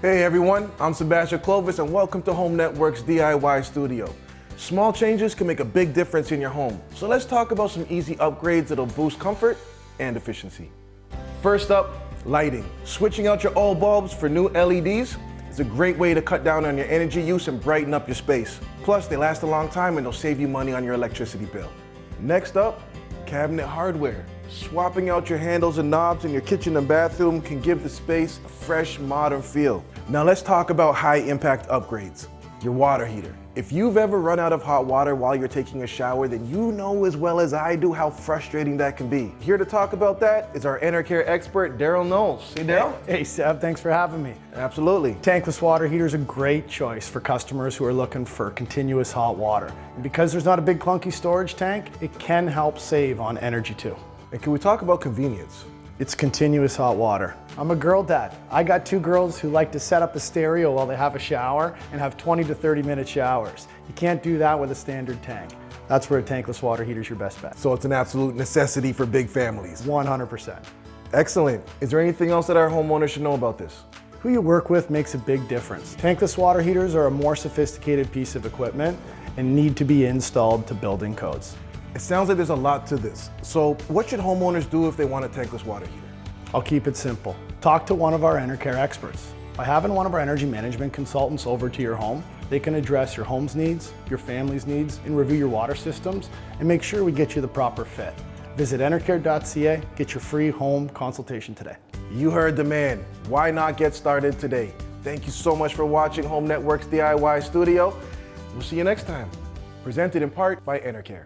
Hey everyone, I'm Sebastian Clovis and welcome to Home Network's DIY Studio. Small changes can make a big difference in your home. So let's talk about some easy upgrades that'll boost comfort and efficiency. First up, lighting. Switching out your old bulbs for new LEDs is a great way to cut down on your energy use and brighten up your space. Plus, they last a long time and they'll save you money on your electricity bill. Next up, cabinet hardware. Swapping out your handles and knobs in your kitchen and bathroom can give the space a fresh, modern feel. Now let's talk about high-impact upgrades. Your water heater. If you've ever run out of hot water while you're taking a shower, then you know as well as I do how frustrating that can be. Here to talk about that is our Enercare expert, Daryl Knowles. Hey, Daryl. Hey, Seb, thanks for having me. Absolutely. Tankless water heater is a great choice for customers who are looking for continuous hot water. And because there's not a big clunky storage tank, it can help save on energy too. And can we talk about convenience? It's continuous hot water. I'm a girl dad. I got two girls who like to set up a stereo while they have a shower and have 20 to 30 minute showers. You can't do that with a standard tank. That's where a tankless water heater is your best bet. So it's an absolute necessity for big families. 100%. Excellent. Is there anything else that our homeowners should know about this? Who you work with makes a big difference. Tankless water heaters are a more sophisticated piece of equipment and need to be installed to building codes. It sounds like there's a lot to this. So what should homeowners do if they want a tankless water heater? I'll keep it simple. Talk to one of our Enercare experts. By having one of our energy management consultants over to your home, they can address your home's needs, your family's needs, and review your water systems, and make sure we get you the proper fit. Visit enercare.ca, get your free home consultation today. You heard the man. Why not get started today? Thank you so much for watching Home Network's DIY Studio. We'll see you next time. Presented in part by Enercare.